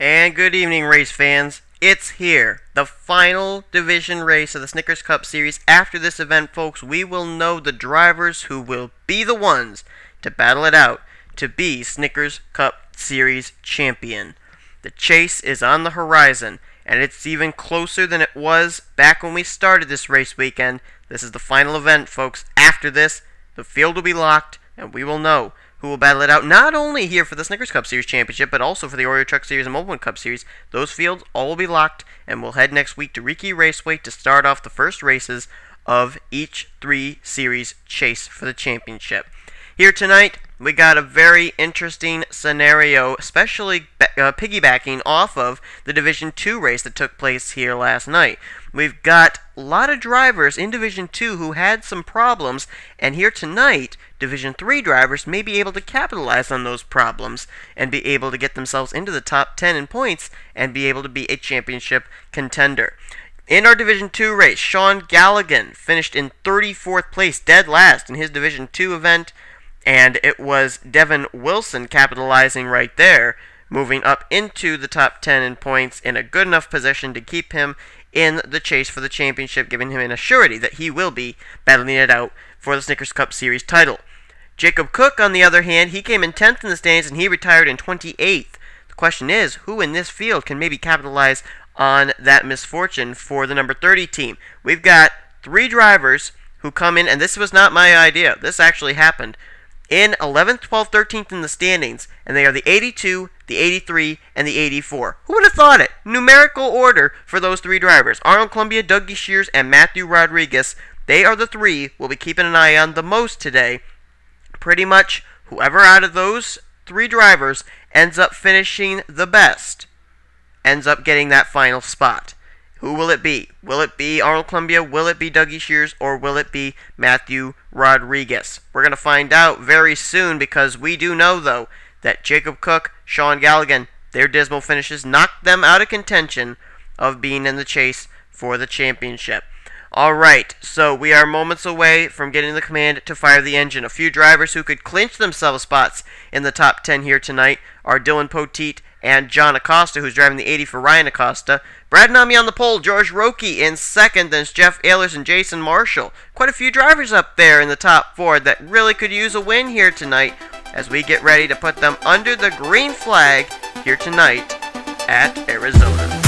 And good evening, race fans. It's here, the final division race of the Snickers Cup Series. After this event, folks, we will know the drivers who will be the ones to battle it out to be Snickers Cup Series champion. The chase is on the horizon, and it's even closer than it was back when we started this race weekend. This is the final event, folks. After this, the field will be locked, and we will know who will battle it out not only here for the Snickers Cup Series Championship, but also for the Oreo Truck Series and Mobile One Cup Series. Those fields all will be locked, and we'll head next week to Riki Raceway to start off the first races of each 3 series chase for the championship. Here tonight, we got a very interesting scenario, especially piggybacking off of the Division 2 race that took place here last night. We've got a lot of drivers in Division 2 who had some problems, and here tonight, Division 3 drivers may be able to capitalize on those problems and be able to get themselves into the top 10 in points and be able to be a championship contender. In our Division 2 race, Sean Galligan finished in 34th place, dead last in his Division 2 event, and it was Devin Wilson capitalizing right there, moving up into the top 10 in points in a good enough position to keep him in the chase for the championship, giving him an assurity that he will be battling it out for the Snickers Cup Series title. Jacob Cook, on the other hand, he came in 10th in the standings and he retired in 28th. The question is, who in this field can maybe capitalize on that misfortune for the number 30 team? We've got 3 drivers who come in, and this was not my idea. This actually happened. In 11th, 12th, 13th in the standings, and they are the 82, the 83, and the 84. Who would have thought it? Numerical order for those 3 drivers. Arnold Columbia, Dougie Shears, and Matthew Rodriguez. They are the 3 we'll be keeping an eye on the most today. Pretty much whoever out of those 3 drivers ends up finishing the best ends up getting that final spot. Who will it be? Will it be Arnold Columbia? Will it be Dougie Shears? Or will it be Matthew Rodriguez? We're going to find out very soon, because we do know, though, that Jacob Cook, Sean Galligan, their dismal finishes knocked them out of contention of being in the chase for the championship. Alright, so we are moments away from getting the command to fire the engine. A few drivers who could clinch themselves spots in the top 10 here tonight are Dylan Poteet and John Acosta, who's driving the 80 for Ryan Acosta. Brad Nami on the pole, George Roque in second, then Jeff Ehlers and Jason Marshall. Quite a few drivers up there in the top 4 that really could use a win here tonight as we get ready to put them under the green flag here tonight at Arizona.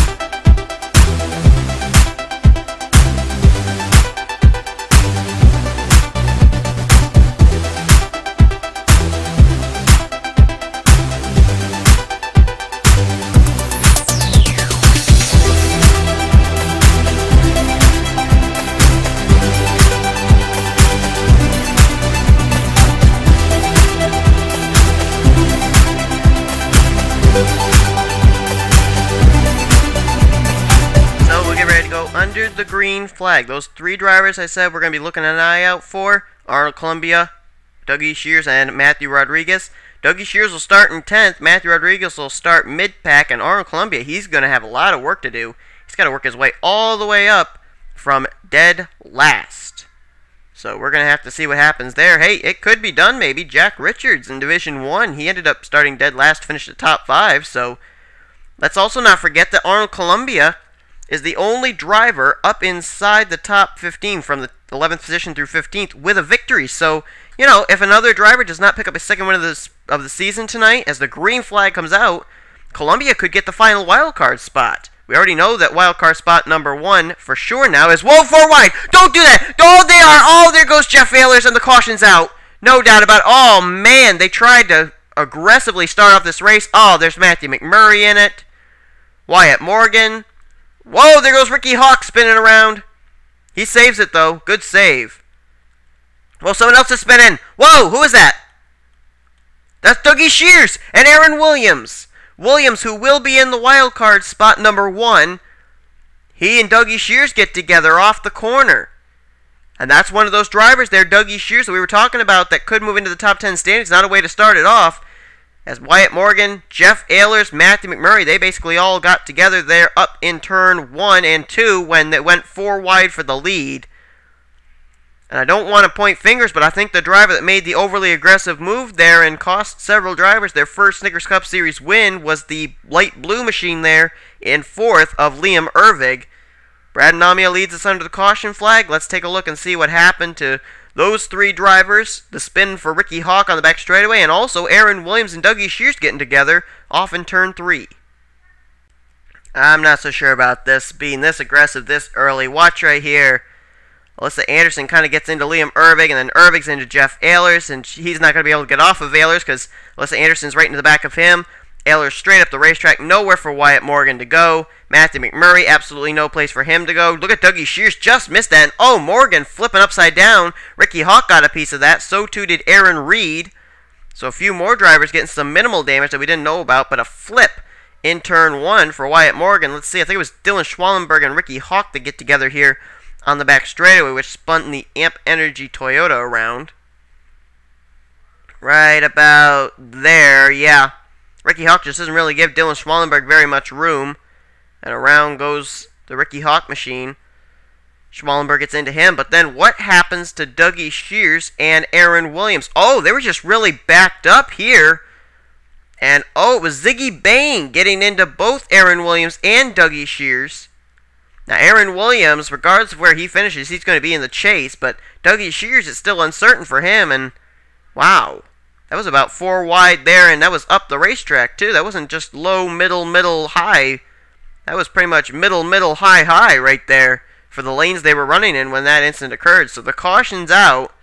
Under the green flag. Those 3 drivers I said we're going to be looking an eye out for: Arnold Columbia, Dougie Shears, and Matthew Rodriguez. Dougie Shears will start in 10th. Matthew Rodriguez will start mid-pack. And Arnold Columbia, he's going to have a lot of work to do. He's got to work his way all the way up from dead last. So we're going to have to see what happens there. Hey, it could be done maybe. Jack Richards in Division 1, he ended up starting dead last, finished the top 5. So let's also not forget that Arnold Columbia is the only driver up inside the top 15 from the 11th position through 15th with a victory. So, you know, if another driver does not pick up a second win of the season tonight, as the green flag comes out, Columbia could get the final wildcard spot. We already know that wildcard spot number 1 for sure now is, whoa, 4 wide. Don't do that. Oh, they are. Oh, there goes Jeff Ehlers, and the caution's out. No doubt about it. Oh, man, they tried to aggressively start off this race. Oh, there's Matthew McMurray in it. Wyatt Morgan. Whoa, there goes Ricky Hawk spinning around. He saves it, though. Good save. Well, someone else is spinning. Whoa, who is that? That's Dougie Shears and Aaron Williams. Williams, who will be in the wild card spot number 1. He and Dougie Shears get together off the corner. And that's one of those drivers there, Dougie Shears, that we were talking about, that could move into the top 10 standings. Not a way to start it off. As Wyatt Morgan, Jeff Ehlers, Matthew McMurray, they basically all got together there up in turn 1 and 2 when they went 4 wide for the lead. And I don't want to point fingers, but I think the driver that made the overly aggressive move there and cost several drivers their first Snickers Cup Series win was the light blue machine there in fourth of Liam Ervig. Brad Namia leads us under the caution flag. Let's take a look and see what happened to those three drivers. The spin for Ricky Hawk on the back straightaway, and also Aaron Williams and Dougie Shears getting together off in turn 3. I'm not so sure about this being this aggressive this early. Watch right here. Alyssa Anderson kind of gets into Liam Ervig, and then Ervig's into Jeff Ehlers, and he's not going to be able to get off of Ehlers because Alyssa Anderson's right into the back of him. Ehlers straight up the racetrack, nowhere for Wyatt Morgan to go. Matthew McMurray, absolutely no place for him to go. Look at Dougie Shears, just missed that. And oh, Morgan flipping upside down. Ricky Hawk got a piece of that. So too did Aaron Reed. So a few more drivers getting some minimal damage that we didn't know about, but a flip in turn 1 for Wyatt Morgan. Let's see, I think it was Dylan Schwallenberg and Ricky Hawk that get together here on the back straightaway, which spun the Amp Energy Toyota around. Right about there, yeah. Ricky Hawk just doesn't really give Dylan Schwallenberg very much room. And around goes the Ricky Hawk machine. Schwallenberg gets into him, but then what happens to Dougie Shears and Aaron Williams? Oh, they were just really backed up here. And oh, it was Ziggy Bain getting into both Aaron Williams and Dougie Shears. Now, Aaron Williams, regardless of where he finishes, he's going to be in the chase, but Dougie Shears is still uncertain for him, and wow. That was about 4 wide there, and that was up the racetrack, too. That wasn't just low, middle, high. That was pretty much middle, high right there for the lanes they were running in when that incident occurred. So the caution's out.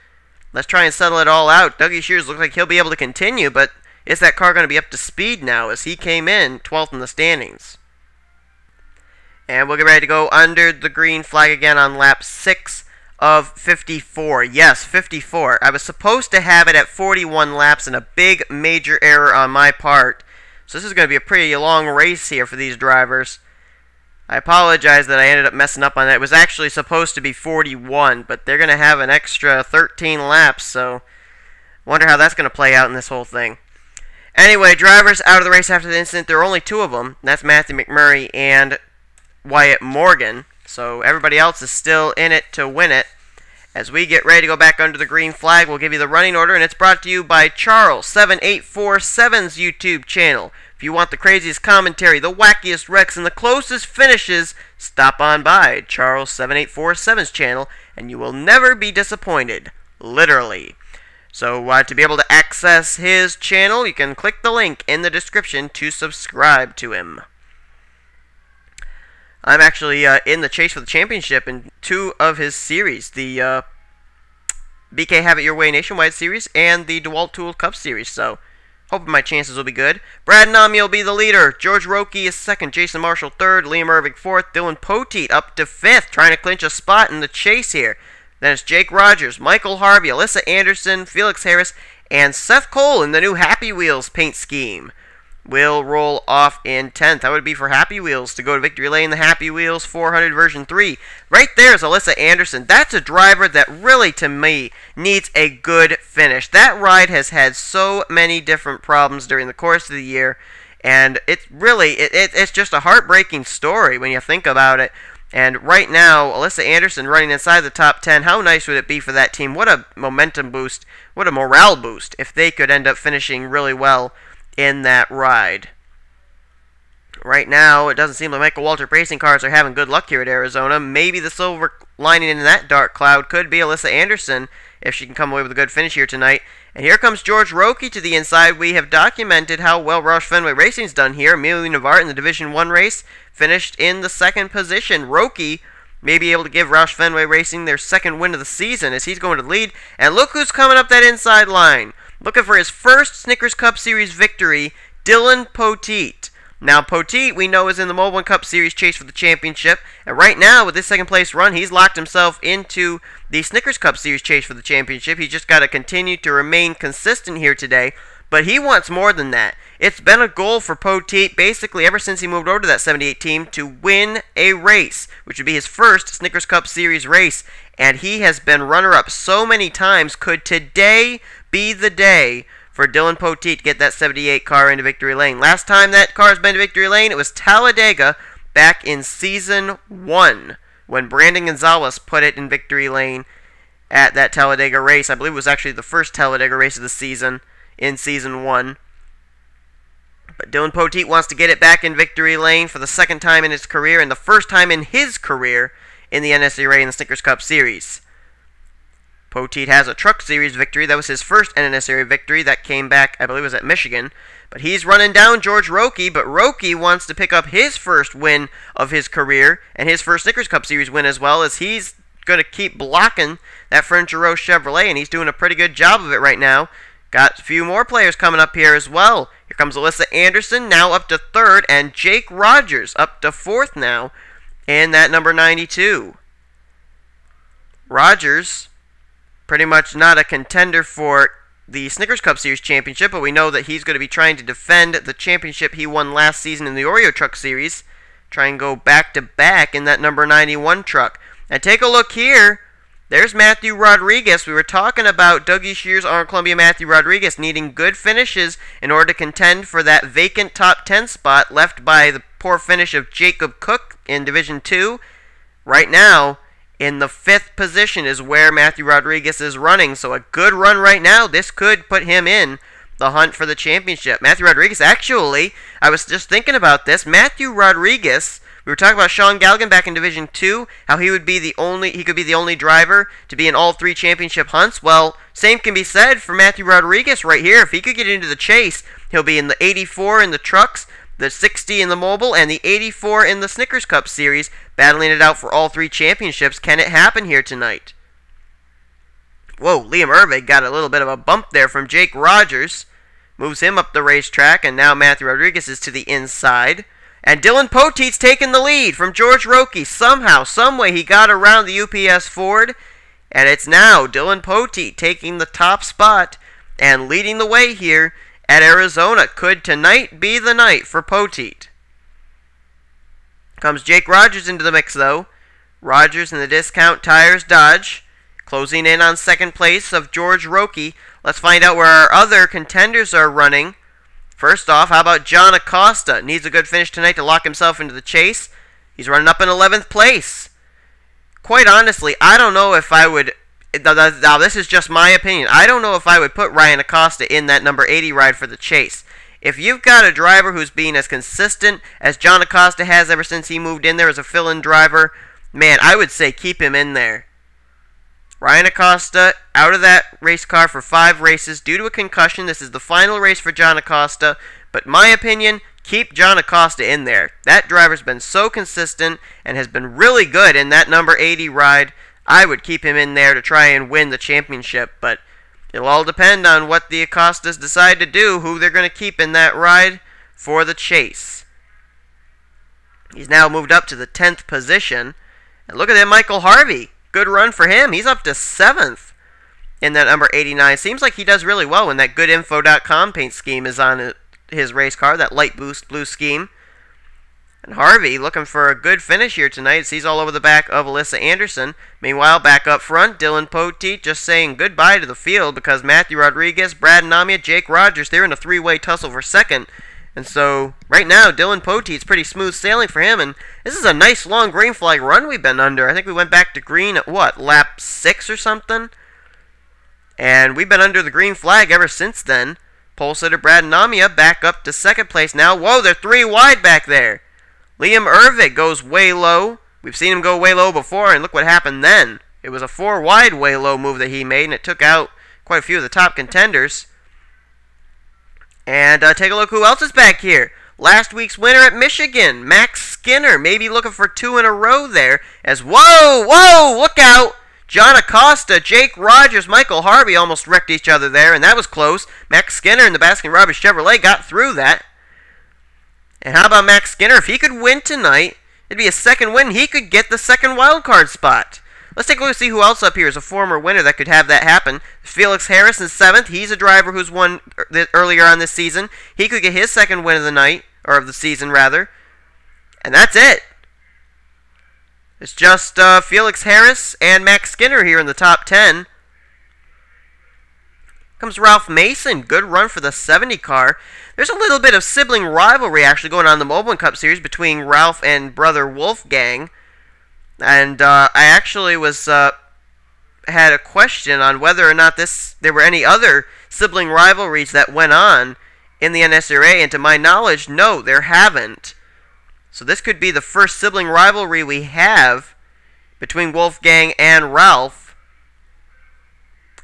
Let's try and settle it all out. Dougie Shears looks like he'll be able to continue, but is that car going to be up to speed now as he came in 12th in the standings? And we'll get ready to go under the green flag again on lap 6 of 54. Yes, 54. I was supposed to have it at 41 laps, and a big major error on my part. So this is going to be a pretty long race here for these drivers. I apologize that I ended up messing up on that. It was actually supposed to be 41, but they're going to have an extra 13 laps, so wonder how that's going to play out in this whole thing. Anyway, drivers out of the race after the incident. There are only 2 of them, and that's Matthew McMurray and Wyatt Morgan. So everybody else is still in it to win it. As we get ready to go back under the green flag, we'll give you the running order, and it's brought to you by Charles7847's YouTube channel. If you want the craziest commentary, the wackiest wrecks, and the closest finishes, stop on by Charles7847's channel, and you will never be disappointed. Literally. So to be able to access his channel, you can click the link in the description to subscribe to him. I'm actually in the chase for the championship in 2 of his series, the BK Have It Your Way Nationwide Series and the DeWalt Tool Cup Series, so hoping my chances will be good. Brad Nami will be the leader, George Roque is 2nd, Jason Marshall 3rd, Liam Ervig 4th, Dylan Poteet up to 5th, trying to clinch a spot in the chase here. Then it's Jake Rogers, Michael Harvey, Alyssa Anderson, Felix Harris, and Seth Cole in the new Happy Wheels paint scheme. Will roll off in 10th. That would be for Happy Wheels to go to Victory Lane, the Happy Wheels 400 version 3. Right there is Alyssa Anderson. That's a driver that really, to me, needs a good finish. That ride has had so many different problems during the course of the year, and it's really, it's just a heartbreaking story when you think about it. And right now, Alyssa Anderson running inside the top 10, how nice would it be for that team? What a momentum boost, what a morale boost if they could end up finishing really well in that ride. Right now, it doesn't seem like Michael Waltrip racing cars are having good luck here at Arizona. Maybe the silver lining in that dark cloud could be Alyssa Anderson if she can come away with a good finish here tonight. And here comes George Roque to the inside. We have documented how well Roush Fenway Racing's done here. Emilio Navarre in the Division 1 race finished in the 2nd position. Roque may be able to give Roush Fenway Racing their 2nd win of the season as he's going to lead. And look who's coming up that inside line. Looking for his first Snickers Cup Series victory, Dylan Poteet. Now, Poteet, we know, is in the Mobile Cup Series chase for the championship. And right now, with this 2nd place run, he's locked himself into the Snickers Cup Series chase for the championship. He's just got to continue to remain consistent here today. But he wants more than that. It's been a goal for Poteet basically ever since he moved over to that 78 team to win a race, which would be his first Snickers Cup Series race. And he has been runner-up so many times. Could today be the day for Dylan Poteet to get that 78 car into Victory Lane? Last time that car's been to Victory Lane, it was Talladega back in Season 1 when Brandon Gonzalez put it in Victory Lane. at that Talladega race. I believe it was actually the first Talladega race of the season in Season 1. But Dylan Poteet wants to get it back in victory lane for the second time in his career and the first time in his career in the NNSCRA and the Snickers Cup Series. Poteet has a Truck Series victory. That was his first NNSCRA victory. That came back, I believe it was at Michigan. But he's running down George Roque, but Roque wants to pick up his first win of his career and his first Snickers Cup Series win as well, as he's going to keep blocking that Furniture Row Chevrolet, and he's doing a pretty good job of it right now. Got a few more players coming up here as well. Here comes Alyssa Anderson, now up to third, and Jake Rogers up to fourth now in that number 92. Rogers, pretty much not a contender for the Snickers Cup Series championship, but we know that he's going to be trying to defend the championship he won last season in the Oreo Truck Series. Try and go back-to-back in that number 91 truck. Now take a look here. There's Matthew Rodriguez. We were talking about Dougie Shears, Arnold Columbia Matthew Rodriguez needing good finishes in order to contend for that vacant top 10 spot left by the poor finish of Jacob Cook in Division 2. Right now, in the 5th position is where Matthew Rodriguez is running. So a good run right now. This could put him in the hunt for the championship. Matthew Rodriguez, actually, I was just thinking about this. Matthew Rodriguez, we were talking about Sean Galligan back in Division 2, how he could be the only driver to be in all 3 championship hunts. Well, same can be said for Matthew Rodriguez right here. If he could get into the chase, he'll be in the 84 in the trucks, the 60 in the mobile, and the 84 in the Snickers Cup Series, battling it out for all 3 championships. Can it happen here tonight? Whoa, Liam Ervig got a little bit of a bump there from Jake Rogers. Moves him up the racetrack, and now Matthew Rodriguez is to the inside. And Dylan Poteet's taking the lead from George Roque. Somehow, someway, he got around the UPS Ford. And it's now Dylan Poteet taking the top spot and leading the way here at Arizona. Could tonight be the night for Poteet? Comes Jake Rogers into the mix, though. Rogers in the Discount Tires Dodge, closing in on second place of George Roque. Let's find out where our other contenders are running. First off, how about John Acosta? Needs a good finish tonight to lock himself into the chase. He's running up in 11th place. Quite honestly, I don't know if I would... Now, this is just my opinion. I don't know if I would put Ryan Acosta in that number 80 ride for the chase. If you've got a driver who's being as consistent as John Acosta has ever since he moved in there as a fill-in driver, man, I would say keep him in there. Ryan Acosta out of that race car for 5 races due to a concussion. This is the final race for John Acosta. But my opinion, keep John Acosta in there. That driver's been so consistent and has been really good in that number 80 ride. I would keep him in there to try and win the championship. But it'll all depend on what the Acostas decide to do, who they're going to keep in that ride for the chase. He's now moved up to the 10th position. And look at that, Michael Harvey. Good run for him. He's up to 7th in that number 89. Seems like he does really well when that goodinfo.com paint scheme is on his race car, that light boost blue scheme. And Harvey looking for a good finish here tonight. He's all over the back of Alyssa Anderson. Meanwhile, back up front, Dylan Poteet just saying goodbye to the field because Matthew Rodriguez, Brad Namia, Jake Rogers, they're in a 3-way tussle for second. And so, right now, Dylan Poteet's pretty smooth sailing for him, and this is a nice long green flag run we've been under. I think we went back to green at, what, lap 6 or something? And we've been under the green flag ever since then. Pole sitter Brad Namia back up to second place now. Whoa, they're 3 wide back there. Liam Ervig goes way low. We've seen him go way low before, and look what happened then. It was a 4 wide way low move that he made, and it took out quite a few of the top contenders. And take a look who else is back here. Last week's winner at Michigan, Max Skinner. Maybe looking for 2 in a row there. As, whoa, look out. John Acosta, Jake Rogers, Michael Harvey almost wrecked each other there, and that was close. Max Skinner in the Baskin-Robbins Chevrolet got through that. And how about Max Skinner? If he could win tonight, it'd be a second win. He could get the second wildcard spot. Let's take a look and see who else up here is a former winner that could have that happen. Felix Harris in 7th. He's a driver who's won earlier on this season. He could get his second win of the night, or of the season, rather. And that's it. It's just Felix Harris and Max Skinner here in the top 10. Comes Ralph Mason. Good run for the 70 car. There's a little bit of sibling rivalry actually going on in the Mobile Cup Series between Ralph and brother Wolfgang. And I actually was had a question on whether or not there were any other sibling rivalries that went on in the NNSCRA, and to my knowledge, no, there haven't. So this could be the first sibling rivalry we have between Wolfgang and Ralph.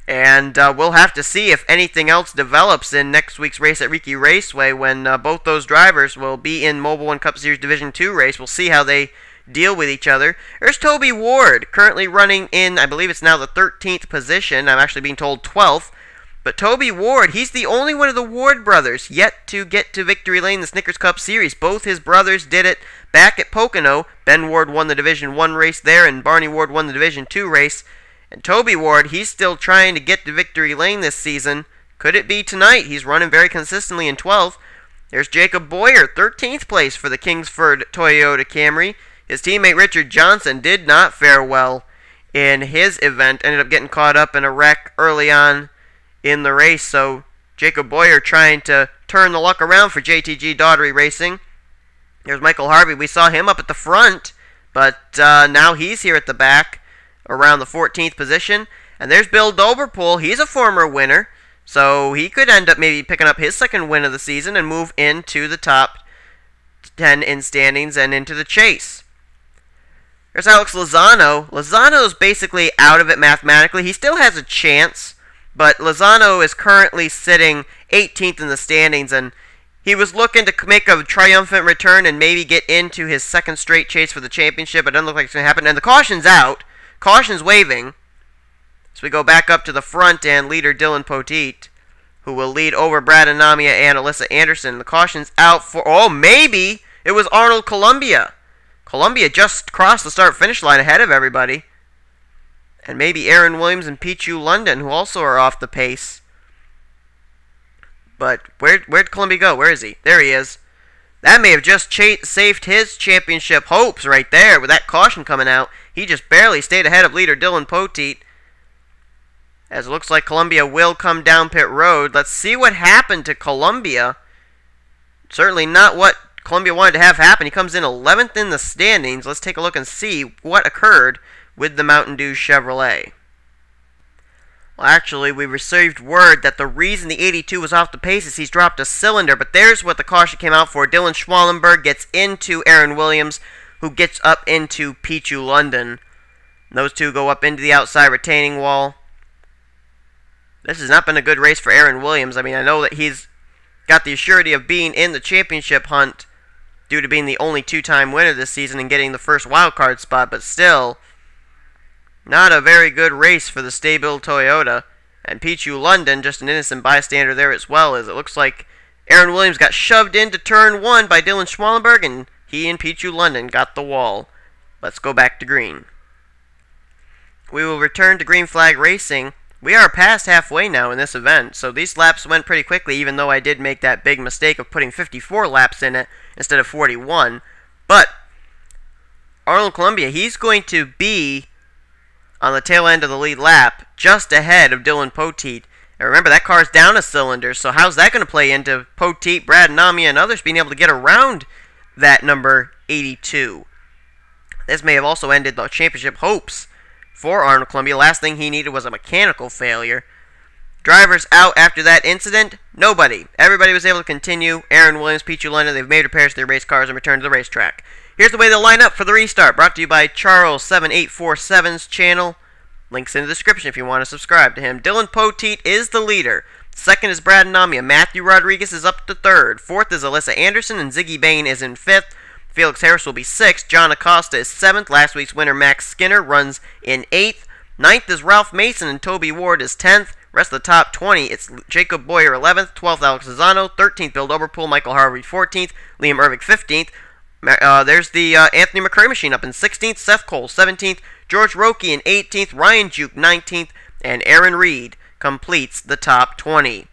And we'll have to see if anything else develops in next week's race at Riki Raceway when both those drivers will be in Mobil 1 Cup Series Division 2 race. We'll see how they deal with each other. There's Toby Ward, currently running in, I believe it's now the 13th position. I'm actually being told 12th. But Toby Ward, he's the only one of the Ward brothers yet to get to victory lane in the Snickers Cup Series. Both his brothers did it back at Pocono. Ben Ward won the Division 1 race there, and Barney Ward won the Division 2 race. And Toby Ward, he's still trying to get to victory lane this season. Could it be tonight? He's running very consistently in 12th. There's Jacob Boyer, 13th place for the Kingsford Toyota Camry. His teammate Richard Johnson did not fare well in his event. Ended up getting caught up in a wreck early on in the race. So Jacob Boyer trying to turn the luck around for JTG Daughtery Racing. There's Michael Harvey. We saw him up at the front, but now he's here at the back around the 14th position. And there's Bill Doberpool. He's a former winner, so he could end up maybe picking up his second win of the season and move into the top 10 in standings and into the chase. There's Alex Lozano. Lozano's basically out of it mathematically. He still has a chance, but Lozano is currently sitting 18th in the standings, and he was looking to make a triumphant return and maybe get into his second straight chase for the championship. It doesn't look like it's going to happen, and the caution's out. Caution's waving. So we go back up to the front, and leader Dylan Poteet, who will lead over Brad Anamia and Alyssa Anderson. The caution's out for, oh, maybe it was Arnold Columbia. Columbia just crossed the start-finish line ahead of everybody. And maybe Aaron Williams and Pichu London, who also are off the pace. But where'd Columbia go? Where is he? There he is. That may have just saved his championship hopes right there with that caution coming out. He just barely stayed ahead of leader Dylan Poteet. As it looks like Columbia will come down pit road. Let's see what happened to Columbia. Certainly not what Columbia wanted to have happen. He comes in 11th in the standings. Let's take a look and see what occurred with the Mountain Dew Chevrolet. Well, actually, we received word that the reason the 82 was off the pace is he's dropped a cylinder, but there's what the caution came out for. Dylan Schwallenberg gets into Aaron Williams, who gets up into Pichu London. Those two go up into the outside retaining wall. This has not been a good race for Aaron Williams. I mean, I know that he's got the assurity of being in the championship hunt due to being the only two-time winner this season and getting the first wildcard spot, but still, not a very good race for the stable Toyota. And Pichu London, just an innocent bystander there as well, as it looks like Aaron Williams got shoved into turn 1 by Dylan Schwallenberg, and he and Pichu London got the wall. Let's go back to green. We will return to green flag racing. We are past halfway now in this event, so these laps went pretty quickly, even though I did make that big mistake of putting 54 laps in it instead of 41. But Arnold Columbia, he's going to be on the tail end of the lead lap, just ahead of Dylan Poteet. And remember, that car's down a cylinder, so how's that going to play into Poteet, Brad Namia, and others being able to get around that number 82? This may have also ended the championship hopes for Arnold Columbia. Last thing he needed was a mechanical failure. Drivers out after that incident? Nobody. Everybody was able to continue. Aaron Williams, Pichu London, they've made repairs to their race cars and returned to the racetrack. Here's the way they'll line up for the restart, brought to you by Charles7847's channel. Links in the description if you want to subscribe to him. Dylan Poteet is the leader. Second is Brad Namia. Matthew Rodriguez is up to third. Fourth is Alyssa Anderson, and Ziggy Bain is in fifth. Felix Harris will be 6th. John Acosta is 7th. Last week's winner, Max Skinner, runs in 8th. 9th is Ralph Mason, and Toby Ward is 10th. Rest of the top 20, it's Jacob Boyer 11th. 12th, Alex Lozano. 13th, Bill Doberpool. Michael Harvey 14th. Liam Ervig 15th. There's the Anthony McCray machine up in 16th. Seth Cole 17th. George Roque in 18th. Ryan Juke 19th. And Aaron Reed completes the top 20.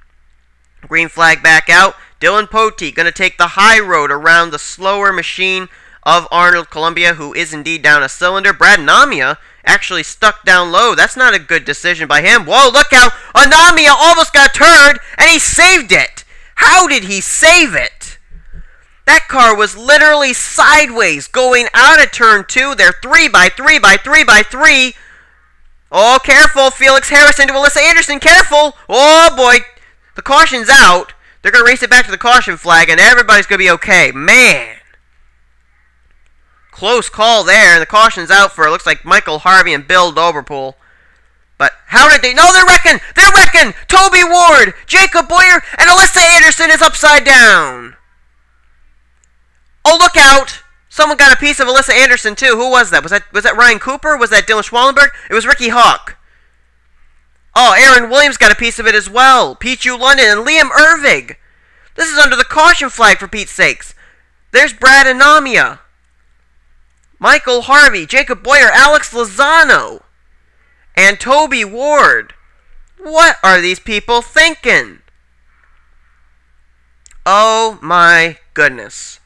Green flag back out. Dylan Poteet going to take the high road around the slower machine of Arnold Columbia, who is indeed down a cylinder. Brad Namia actually stuck down low. That's not a good decision by him. Whoa, look out! Anamia almost got turned, and he saved it! How did he save it? That car was literally sideways going out of turn 2. They're 3x3x3x3. Oh, careful. Felix Harris into Alyssa Anderson. Careful. Oh, boy. The caution's out. They're going to race it back to the caution flag, and everybody's going to be okay. Man. Close call there, and the caution's out for, it looks like, Michael Harvey and Bill Doberpool. But how did they... No, they're wrecking! They're wrecking! Toby Ward, Jacob Boyer, and Alyssa Anderson is upside down. Oh, look out! Someone got a piece of Alyssa Anderson, too. Who was that? Was that Ryan Cooper? Was that Dylan Schwallenberg? It was Ricky Hawk. Oh, Aaron Williams got a piece of it as well. Pichu London and Liam Ervig. This is under the caution flag, for Pete's sakes. There's Brad Anamia, Michael Harvey, Jacob Boyer, Alex Lozano, and Toby Ward. What are these people thinking? Oh my goodness.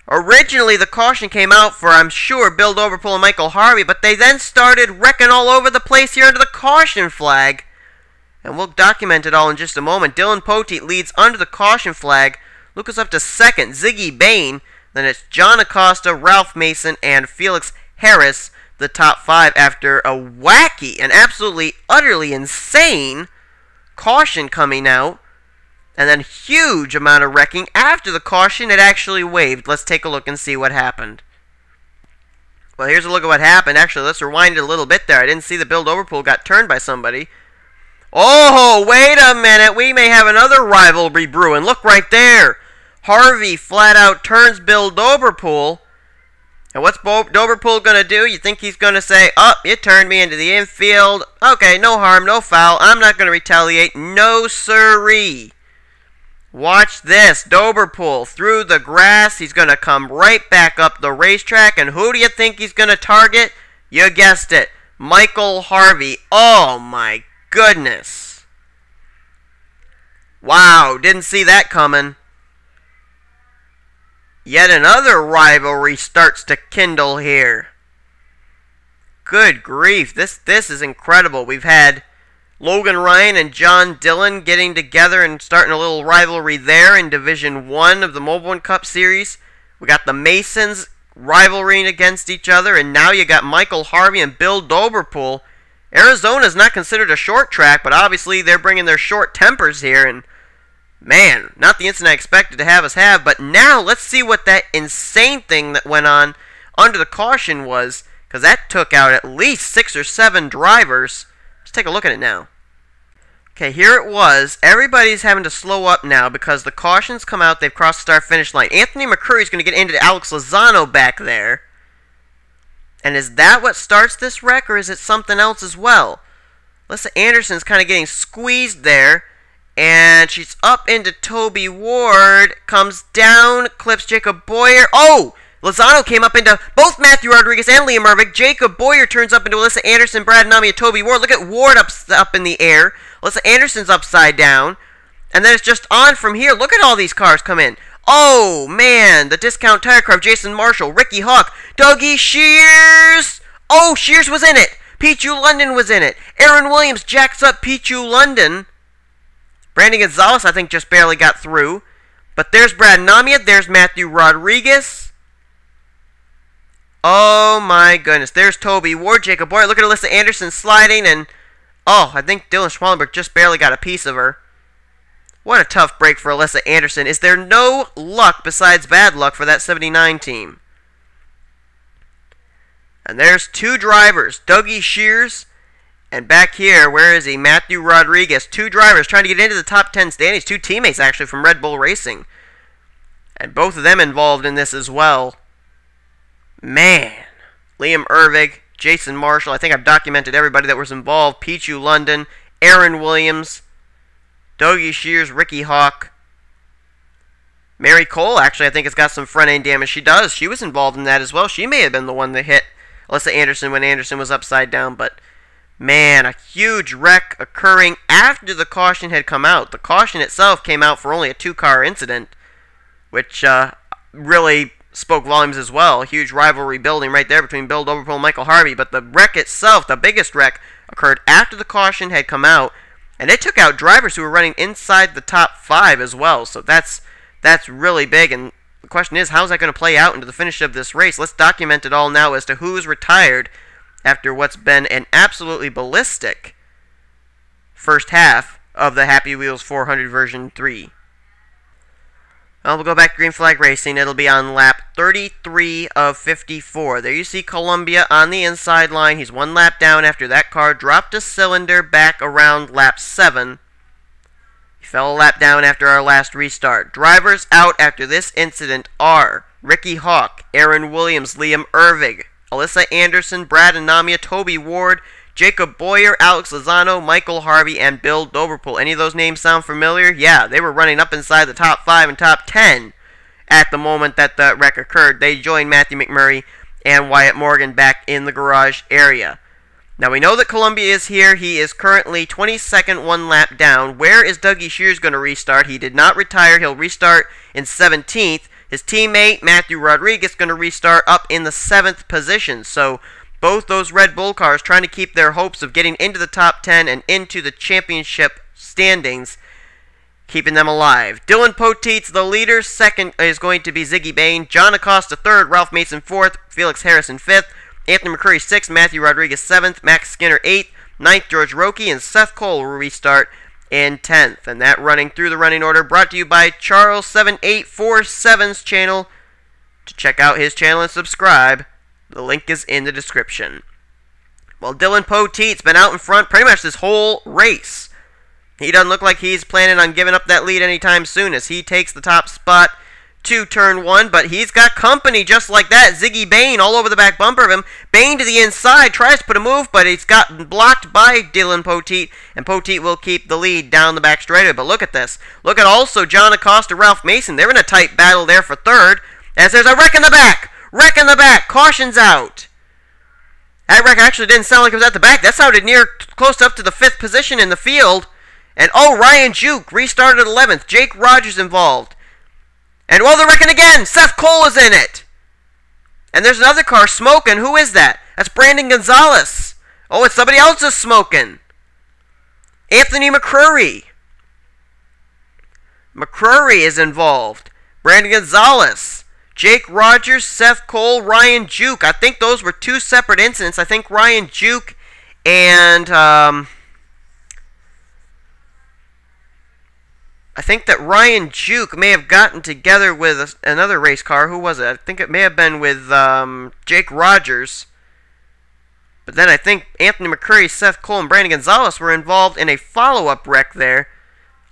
Originally, the caution came out for, I'm sure, Bill Doberpool and Michael Harvey, but they then started wrecking all over the place here under the caution flag. And we'll document it all in just a moment. Dylan Poteet leads under the caution flag. Lucas up to second. Ziggy Bain. Then it's John Acosta, Ralph Mason, and Felix Harris, the top five, after a wacky and absolutely, utterly insane caution coming out. And then huge amount of wrecking after the caution had actually waved. Let's take a look and see what happened. Well, here's a look at what happened. Actually, let's rewind it a little bit there. I didn't see that Bill Doberpool got turned by somebody. Oh, wait a minute. We may have another rivalry brewing. Look right there. Harvey flat out turns Bill Doberpool. And what's Doberpool going to do? You think he's going to say, oh, you turned me into the infield. Okay, no harm, no foul. I'm not going to retaliate. No siree. Watch this. Doberpool through the grass. He's going to come right back up the racetrack. And who do you think he's going to target? You guessed it. Michael Harvey. Oh, my goodness. Wow, didn't see that coming. Yet another rivalry starts to kindle here. Good grief. This is incredible. We've had Logan Ryan and John Dillon getting together and starting a little rivalry there in Division 1 of the Mobile One Cup Series. We got the Masons rivaling against each other, and now you got Michael Harvey and Bill Doberpool. Arizona's not considered a short track, but obviously they're bringing their short tempers here, and man, not the incident I expected to have us have. But now let's see what that insane thing that went on under the caution was, because that took out at least 6 or 7 drivers. Let's take a look at it now. Okay, here it was. Everybody's having to slow up now because the cautions come out. They've crossed the start-finish line. Anthony McCurry's going to get into Alex Lozano back there. And is that what starts this wreck, or is it something else as well? Alyssa Anderson's kind of getting squeezed there. And she's up into Toby Ward. Comes down, clips Jacob Boyer. Oh! Lozano came up into both Matthew Rodriguez and Liam Ervig. Jacob Boyer turns up into Alyssa Anderson, Brad Nami, and Toby Ward. Look at Ward up in the air. Alyssa Anderson's upside down. And then it's just on from here. Look at all these cars come in. Oh, man. The Discount Tire Car of Jason Marshall, Ricky Hawk, Dougie Shears. Oh, Shears was in it. Pichu London was in it. Aaron Williams jacks up Pichu London. Brandon Gonzalez, I think, just barely got through. But there's Brad Namia. There's Matthew Rodriguez. Oh, my goodness. There's Toby Ward, Jacob Boyer. Look at Alyssa Anderson sliding. And, oh, I think Dylan Schwallenberg just barely got a piece of her. What a tough break for Alyssa Anderson. Is there no luck besides bad luck for that 79 team? And there's 2 drivers. Dougie Shears. And back here, where is he? Matthew Rodriguez. 2 drivers trying to get into the top 10 standings. 2 teammates, actually, from Red Bull Racing. And both of them involved in this as well. Man. Liam Ervig, Jason Marshall. I think I've documented everybody that was involved. Pichu London, Aaron Williams, Dougie Shears, Ricky Hawk. Mary Cole, actually, I think has got some front-end damage. She does. She was involved in that as well. She may have been the one that hit Alyssa Anderson when Anderson was upside down. But, man, a huge wreck occurring after the caution had come out. The caution itself came out for only a 2-car incident, which really spoke volumes as well. A huge rivalry building right there between Bill Doberpool and Michael Harvey. But the wreck itself, the biggest wreck, occurred after the caution had come out. And it took out drivers who were running inside the top 5 as well. So that's really big. And the question is, how's that going to play out into the finish of this race? Let's document it all now as to who's retired after what's been an absolutely ballistic first half of the Happy Wheels 400 version 3. We'll go back to Green Flag Racing. It'll be on lap 33 of 54. There you see Columbia on the inside line. He's one lap down after that car dropped a cylinder back around lap 7. He fell a lap down after our last restart. Drivers out after this incident are Ricky Hawk, Aaron Williams, Liam Ervig, Alyssa Anderson, Brad Anamia, Toby Ward, Jacob Boyer, Alex Lozano, Michael Harvey, and Bill Doberpool. Any of those names sound familiar? Yeah, they were running up inside the top 5 and top 10 at the moment that the wreck occurred. They joined Matthew McMurray and Wyatt Morgan back in the garage area. Now we know that Columbia is here. He is currently 22nd, one lap down. Where is Dougie Shears going to restart? He did not retire. He'll restart in 17th. His teammate, Matthew Rodriguez, going to restart up in the 7th position. So both those Red Bull cars trying to keep their hopes of getting into the top 10 and into the championship standings, keeping them alive. Dylan Poteet's the leader. Second is going to be Ziggy Bain. John Acosta third. Ralph Mason fourth. Felix Harrison fifth. Anthony McCurry sixth. Matthew Rodriguez seventh. Max Skinner eighth. Ninth, George Roque. And Seth Cole will restart in 10th. And that running through the running order brought to you by Charles7847's channel. To check out his channel and subscribe, the link is in the description. Well, Dylan Poteet's been out in front pretty much this whole race. He doesn't look like he's planning on giving up that lead anytime soon as he takes the top spot to turn 1, but he's got company just like that. Ziggy Bain all over the back bumper of him. Bain to the inside, tries to put a move, but he's gotten blocked by Dylan Poteet, and Poteet will keep the lead down the back straightaway. But look at this. Look at also John Acosta, Ralph Mason. They're in a tight battle there for third, as there's a wreck in the back. Wreck in the back. Caution's out. That wreck actually didn't sound like it was at the back. That sounded near close up to the 5th position in the field. And oh, Ryan Juke restarted 11th. Jake Rogers involved. And well, they're wrecking again. Seth Cole is in it. And there's another car smoking. Who is that? That's Brandon Gonzalez. Oh, it's somebody else is smoking. Anthony McCurry. McCurry is involved. Brandon Gonzalez. Jake Rogers, Seth Cole, Ryan Juke. I think those were two separate incidents. I think Ryan Juke and I think that Ryan Juke may have gotten together with another race car. Who was it? I think it may have been with Jake Rogers. But then I think Anthony McCurry, Seth Cole, and Brandon Gonzalez were involved in a follow-up wreck there.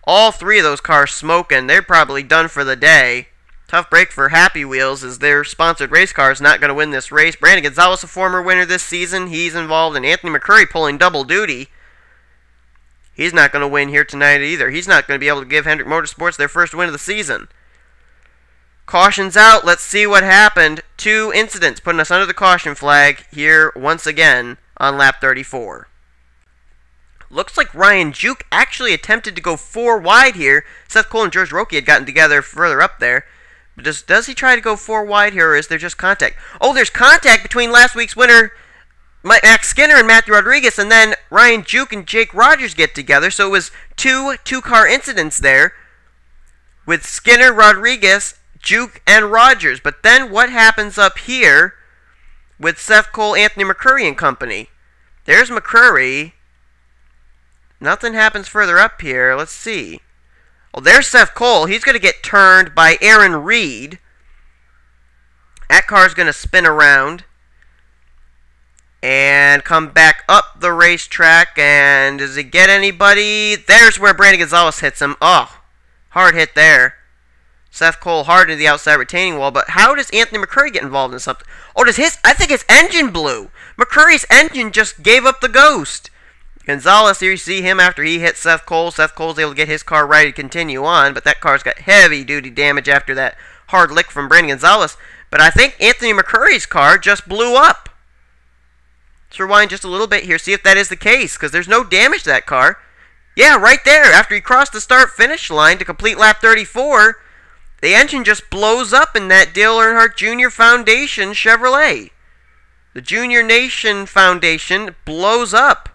All three of those cars smoking. They're probably done for the day. Tough break for Happy Wheels as their sponsored race car is not going to win this race. Brandon Gonzalez, a former winner this season. He's involved, and Anthony McCurry pulling double duty. He's not going to win here tonight either. He's not going to be able to give Hendrick Motorsports their first win of the season. Caution's out. Let's see what happened. 2 incidents putting us under the caution flag here once again on lap 34. Looks like Ryan Juke actually attempted to go 4 wide here. Seth Cole and George Roque had gotten together further up there. But does he try to go 4 wide here, or is there just contact? Oh, there's contact between last week's winner, Max Skinner, and Matthew Rodriguez, and then Ryan Juke and Jake Rogers get together. So it was two-car incidents there with Skinner, Rodriguez, Juke, and Rogers. But then what happens up here with Seth Cole, Anthony McCurry, and company? There's McCurry. Nothing happens further up here. Let's see. Well, there's Seth Cole. He's going to get turned by Aaron Reed. That car's going to spin around and come back up the racetrack. And does it get anybody? There's where Brandon Gonzalez hits him. Oh, hard hit there. Seth Cole hard into the outside retaining wall. But how does Anthony McCurry get involved in something? Oh, I think his engine blew. McCurry's engine just gave up the ghost. Gonzalez, here you see him after he hit Seth Cole. Seth Cole's able to get his car ready to continue on, but that car's got heavy-duty damage after that hard lick from Brandon Gonzalez. But I think Anthony McCurry's car just blew up. Let's rewind just a little bit here, see if that is the case, because there's no damage to that car. Yeah, right there, after he crossed the start-finish line to complete lap 34, the engine just blows up in that Dale Earnhardt Jr. Foundation Chevrolet. The Junior Nation Foundation blows up.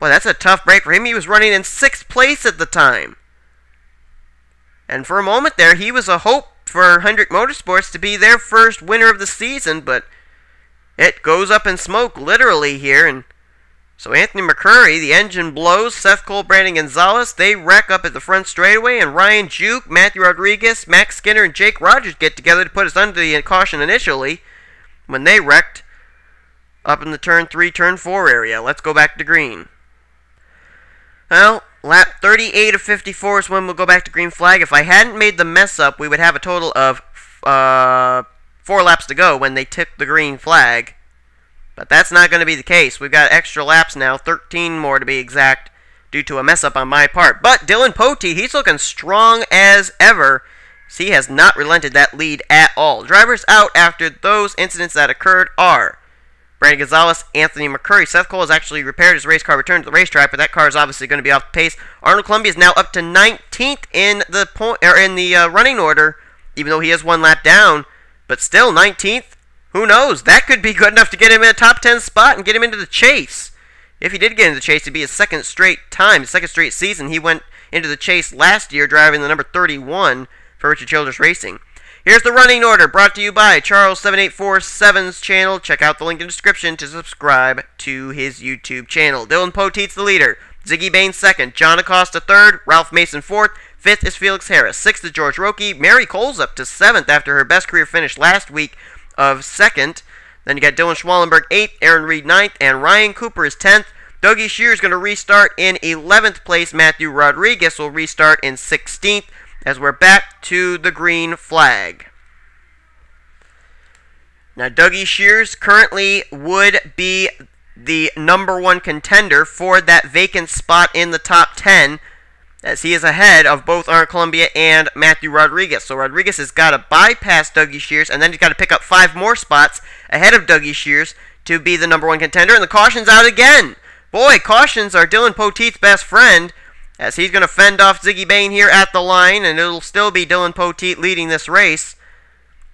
Well, that's a tough break for him. He was running in 6th place at the time. And for a moment there, he was a hope for Hendrick Motorsports to be their first winner of the season, but it goes up in smoke, literally, here. And so Anthony McCurry, the engine blows. Seth Cole, Brandon Gonzalez, they wreck up at the front straightaway. And Ryan Juke, Matthew Rodriguez, Max Skinner, and Jake Rogers get together to put us under the caution initially when they wrecked up in the turn 3, turn 4 area. Let's go back to green. Well, lap 38 of 54 is when we'll go back to green flag. If I hadn't made the mess up, we would have a total of 4 laps to go when they took the green flag. But that's not going to be the case. We've got extra laps now, 13 more to be exact, due to a mess up on my part. But Dylan Poteet, he's looking strong as ever. He has not relented that lead at all. Drivers out after those incidents that occurred are Brandon Gonzalez, Anthony McCurry. Seth Cole has actually repaired his race car, returned to the racetrack, but that car is obviously going to be off the pace. Arnold Columbia is now up to 19th in the running order, even though he is 1 lap down. But still, 19th, who knows? That could be good enough to get him in a top 10 spot and get him into the chase. If he did get into the chase, it'd be his second straight season. He went into the chase last year driving the number 31 for Richard Childress Racing. Here's the running order, brought to you by Charles7847's channel. Check out the link in the description to subscribe to his YouTube channel. Dylan Poteet's the leader. Ziggy Bain second. John Acosta third. Ralph Mason fourth. Fifth is Felix Harris. Sixth is George Roque. Mary Cole's up to seventh after her best career finish last week of second. Then you got Dylan Schwallenberg eighth. Aaron Reed ninth. And Ryan Cooper is 10th. Dougie Shear is going to restart in 11th place. Matthew Rodriguez will restart in 16th. As we're back to the green flag. Now, Dougie Shears currently would be the number 1 contender for that vacant spot in the top 10, as he is ahead of both Arnold Columbia and Matthew Rodriguez. So Rodriguez has got to bypass Dougie Shears, and then he's got to pick up 5 more spots ahead of Dougie Shears to be the number 1 contender, and the caution's out again. Boy, cautions are Dylan Poteet's best friend, as he's going to fend off Ziggy Bain here at the line, and it'll still be Dylan Poteet leading this race.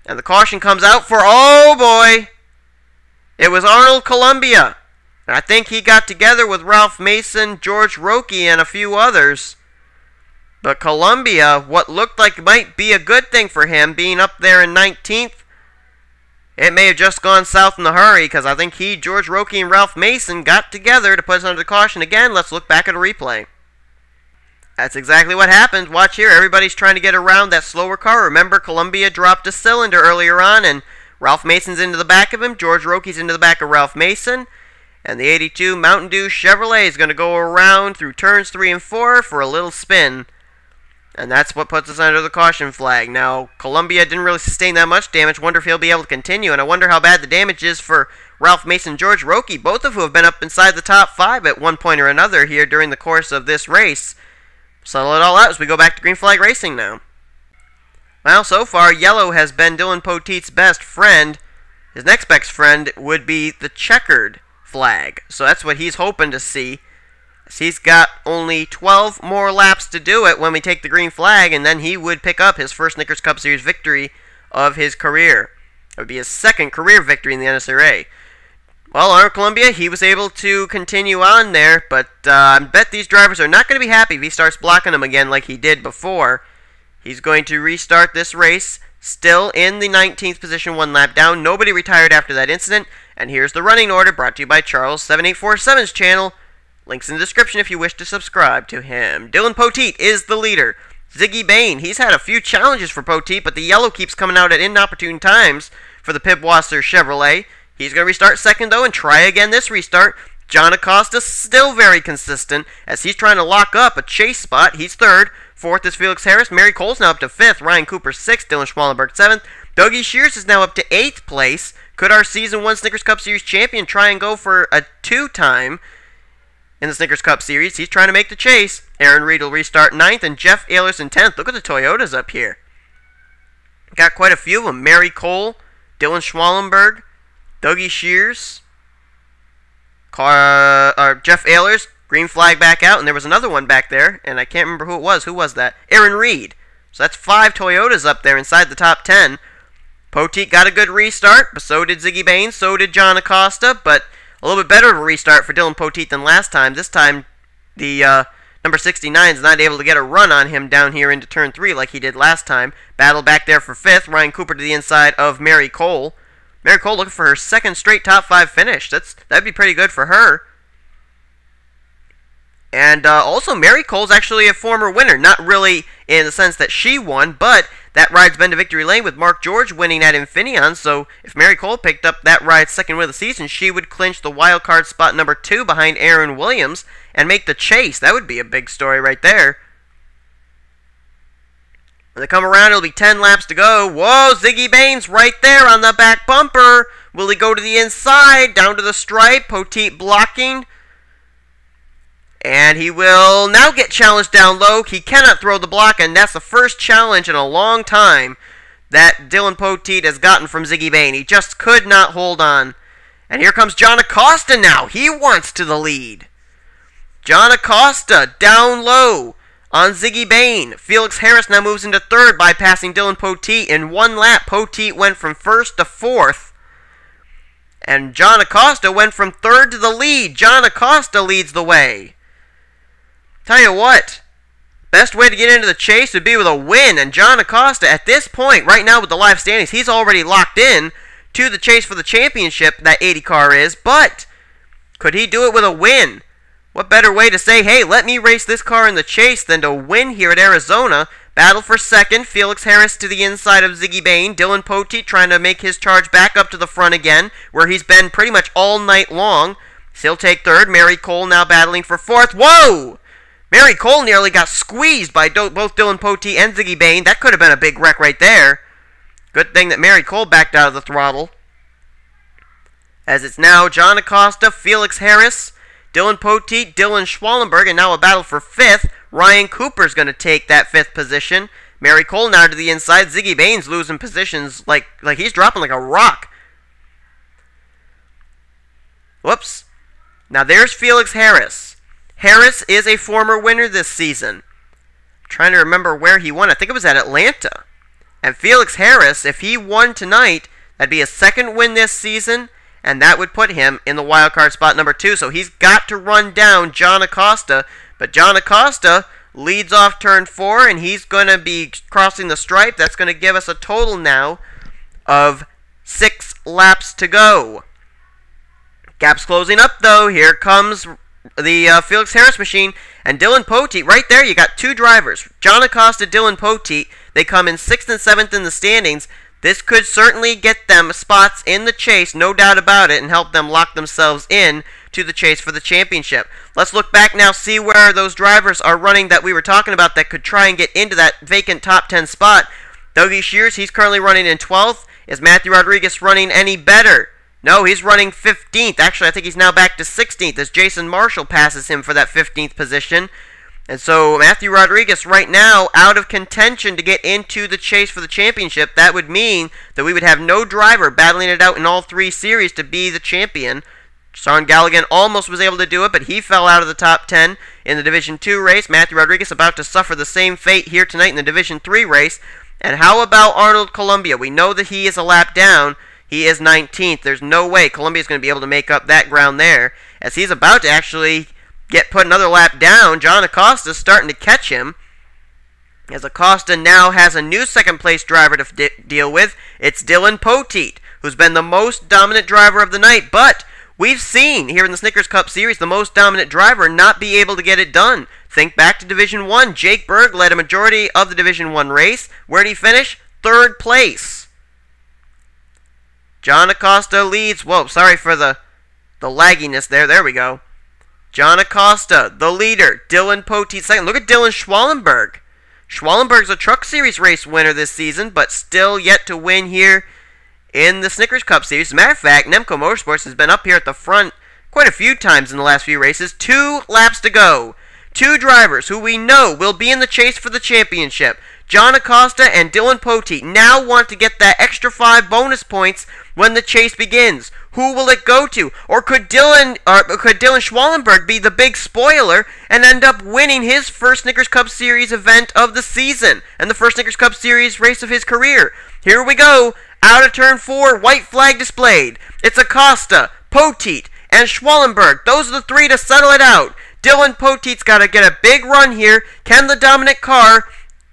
And the caution comes out for, oh boy, it was Arnold Columbia. And I think he got together with Ralph Mason, George Roque, and a few others. But Columbia, what looked like might be a good thing for him, being up there in 19th, it may have just gone south in a hurry, because I think he, George Roque, and Ralph Mason got together to put us under the caution again. Let's look back at a replay. That's exactly what happened. Watch here. Everybody's trying to get around that slower car. Remember, Columbia dropped a cylinder earlier on, and Ralph Mason's into the back of him. George Roque's into the back of Ralph Mason. And the 82 Mountain Dew Chevrolet is going to go around through turns 3 and 4 for a little spin. And that's what puts us under the caution flag. Now, Columbia didn't really sustain that much damage. Wonder if he'll be able to continue. And I wonder how bad the damage is for Ralph Mason and George Roque, both of who have been up inside the top 5 at one point or another here during the course of this race. Settle it all out as we go back to green flag racing now. Well, so far, yellow has been Dylan Poteet's best friend. His next best friend would be the checkered flag. So that's what he's hoping to see. So he's got only 12 more laps to do it when we take the green flag, and then he would pick up his first Snickers Cup Series victory of his career. It would be his second career victory in the NNSCRA. Well, Arnold Columbia, he was able to continue on there, but I bet these drivers are not going to be happy if he starts blocking them again like he did before. He's going to restart this race, still in the 19th position, 1 lap down. Nobody retired after that incident. And here's the running order, brought to you by Charles7847's channel. Links in the description if you wish to subscribe to him. Dylan Poteet is the leader. Ziggy Bain, he's had a few challenges for Poteet, but the yellow keeps coming out at inopportune times for the Pibwasser Chevrolet. He's going to restart second, though, and try again this restart. John Acosta still very consistent as he's trying to lock up a chase spot. He's third. Fourth is Felix Harris. Mary Cole's now up to 5th. Ryan Cooper 6th. Dylan Schwallenberg 7th. Dougie Shears is now up to 8th place. Could our Season 1 Snickers Cup Series champion try and go for a 2-time in the Snickers Cup Series? He's trying to make the chase. Aaron Reed will restart 9th, and Jeff Ehlers in 10th. Look at the Toyotas up here. Got quite a few of them. Mary Cole, Dylan Schwallenberg, Dougie Shears, Jeff Ehlers, green flag back out, and there was another one back there, and I can't remember who it was. Who was that? Aaron Reed. So that's 5 Toyotas up there inside the top 10. Poteet got a good restart, but so did Ziggy Bain, so did John Acosta, but a little bit better of a restart for Dylan Poteet than last time. This time, the number 69 is not able to get a run on him down here into turn 3 like he did last time. Battle back there for 5th. Ryan Cooper to the inside of Mary Cole. Mary Cole looking for her second straight top 5 finish. That'd be pretty good for her. And also, Mary Cole's actually a former winner. Not really in the sense that she won, but that ride's been to victory lane with Mark George winning at Infineon. So if Mary Cole picked up that ride's second win of the season, she would clinch the wild card spot number 2 behind Aaron Williams and make the chase. That would be a big story right there. When they come around, it'll be 10 laps to go. Whoa, Ziggy Baines right there on the back bumper. Will he go to the inside, down to the stripe? Poteet blocking. And he will now get challenged down low. He cannot throw the block, and that's the first challenge in a long time that Dylan Poteet has gotten from Ziggy Bain. He just could not hold on. And here comes John Acosta now. He wants to the lead. John Acosta down low on Ziggy Bain. Felix Harris now moves into third, bypassing Dylan Poteet. In one lap, Poteet went from first to fourth. And John Acosta went from third to the lead. John Acosta leads the way. Tell you what, best way to get into the chase would be with a win, and John Acosta at this point, right now with the live standings, he's already locked in to the chase for the championship, that 80 car is, but could he do it with a win? What better way to say, hey, let me race this car in the chase than to win here at Arizona? Battle for second, Felix Harris to the inside of Ziggy Bain, Dylan Poteet trying to make his charge back up to the front again, where he's been pretty much all night long. He'll take third, Mary Cole now battling for fourth. Whoa! Mary Cole nearly got squeezed by both Dylan Poteet and Ziggy Bain. That could have been a big wreck right there. Good thing that Mary Cole backed out of the throttle. As it's now John Acosta, Felix Harris, Dylan Poteet, Dylan Schwallenberg, and now a battle for fifth. Ryan Cooper's going to take that fifth position. Mary Cole now to the inside. Ziggy Bain's losing positions like he's dropping like a rock. Whoops. Now there's Felix Harris. Harris is a former winner this season. I'm trying to remember where he won. I think it was at Atlanta. And Felix Harris, if he won tonight, that'd be a second win this season, and that would put him in the wildcard spot number 2. So he's got to run down John Acosta. But John Acosta leads off turn 4, and he's going to be crossing the stripe. That's going to give us a total now of 6 laps to go. Gap's closing up, though. Here comes the Felix Harris machine, and Dylan Poteet, right there, you got 2 drivers. John Acosta, Dylan Poteet, they come in 6th and 7th in the standings. This could certainly get them spots in the chase, no doubt about it, and help them lock themselves in to the chase for the championship. Let's look back now, see where those drivers are running that we were talking about that could try and get into that vacant top 10 spot. Dougie Shears, he's currently running in 12th. Is Matthew Rodriguez running any better? No, he's running 15th. Actually, I think he's now back to 16th as Jason Marshall passes him for that 15th position. And so Matthew Rodriguez right now out of contention to get into the chase for the championship. That would mean that we would have no driver battling it out in all 3 series to be the champion. Sean Galligan almost was able to do it, but he fell out of the top 10 in the Division 2 race. Matthew Rodriguez about to suffer the same fate here tonight in the Division 3 race. And how about Arnold Columbia? We know that he is a lap down. He is 19th. There's no way Columbia's going to be able to make up that ground there. As he's about to actually get put another lap down, John Acosta's starting to catch him. As Acosta now has a new second-place driver to deal with. It's Dylan Poteet, who's been the most dominant driver of the night. But we've seen here in the Snickers Cup Series the most dominant driver not be able to get it done. Think back to Division 1. Jake Berg led a majority of the Division 1 race. Where did he finish? 3rd place. John Acosta leads. Whoa, sorry for the lagginess there. There we go. John Acosta, the leader. Dylan Poteet second. Look at Dylan Schwallenberg. Schwallenberg's a Truck Series race winner this season, but still yet to win here in the Snickers Cup Series. As a matter of fact, Nemco Motorsports has been up here at the front quite a few times in the last few races. 2 laps to go. 2 drivers who we know will be in the chase for the championship. John Acosta and Dylan Poteet now want to get that extra 5 bonus points when the chase begins. Who will it go to? Or could Dylan Schwallenberg be the big spoiler and end up winning his first Snickers Cup Series event of the season and the first Snickers Cup Series race of his career? Here we go. Out of turn 4, white flag displayed. It's Acosta, Poteet, and Schwallenberg. Those are the 3 to settle it out. Dylan Poteet's got to get a big run here. Can the dominant car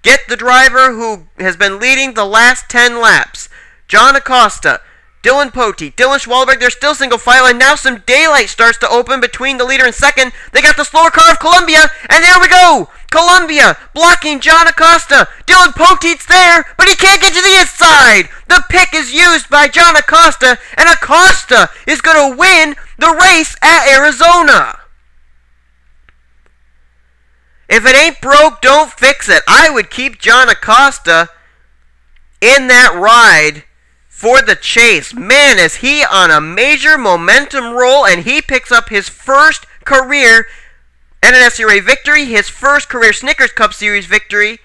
get the driver who has been leading the last 10 laps? John Acosta, Dylan Poteet, Dylan Schwalberg, they're still single file, and now some daylight starts to open between the leader and second. They got the slower car of Columbia, and there we go! Columbia blocking John Acosta. Dylan Poteet's there, but he can't get to the inside. The pick is used by John Acosta, and Acosta is going to win the race at Arizona. If it ain't broke, don't fix it. I would keep John Acosta in that ride for the chase. Man, is he on a major momentum roll, and he picks up his first career NNSCRA victory, his first career Snickers Cup Series victory,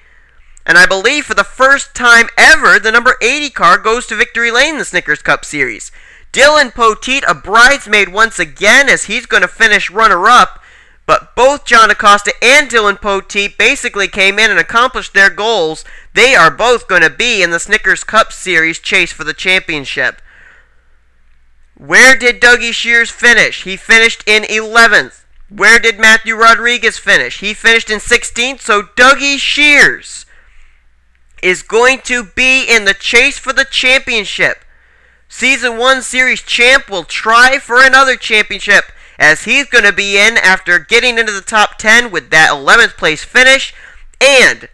and I believe for the first time ever, the number 80 car goes to victory lane in the Snickers Cup Series. Dylan Poteet, a bridesmaid once again, as he's going to finish runner-up, but both John Acosta and Dylan Poteet basically came in and accomplished their goals. They are both going to be in the Snickers Cup Series chase for the championship. Where did Dougie Shears finish? He finished in 11th. Where did Matthew Rodriguez finish? He finished in 16th, so Dougie Shears is going to be in the chase for the championship. Season 1 Series champ will try for another championship, as he's going to be in after getting into the top 10 with that 11th place finish. And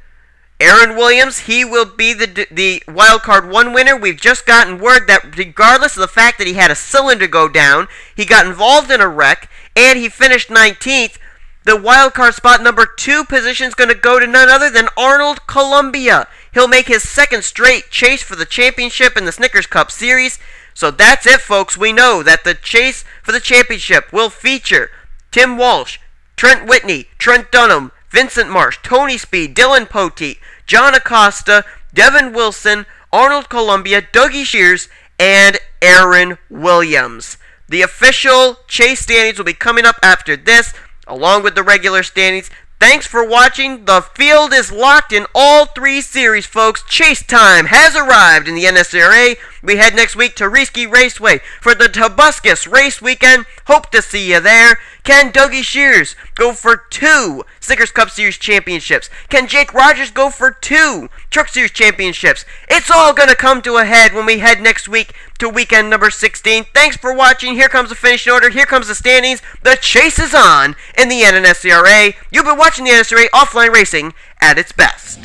Aaron Williams, he will be the wildcard 1 winner. We've just gotten word that regardless of the fact that he had a cylinder go down, he got involved in a wreck, and he finished 19th. The wildcard spot number 2 position is going to go to none other than Arnold Columbia. He'll make his second straight chase for the championship in the Snickers Cup Series. So that's it, folks. We know that the chase for the championship will feature Tim Walsh, Trent Whitney, Trent Dunham, Vincent Marsh, Tony Speed, Dylan Poteet, John Acosta, Devin Wilson, Arnold Columbia, Dougie Shears, and Aaron Williams. The official chase standings will be coming up after this, along with the regular standings. Thanks for watching. The field is locked in all 3 series, folks. Chase time has arrived in the NNSCRA. We head next week to Reski Raceway for the Tobuscus Race Weekend. Hope to see you there. Can Dougie Shears go for 2 Snickers Cup Series championships? Can Jake Rogers go for 2 Truck Series championships? It's all going to come to a head when we head next week to weekend number 16. Thanks for watching. Here comes the finishing order. Here comes the standings. The chase is on in the NNSCRA. You've been watching the NNSCRA offline racing at its best.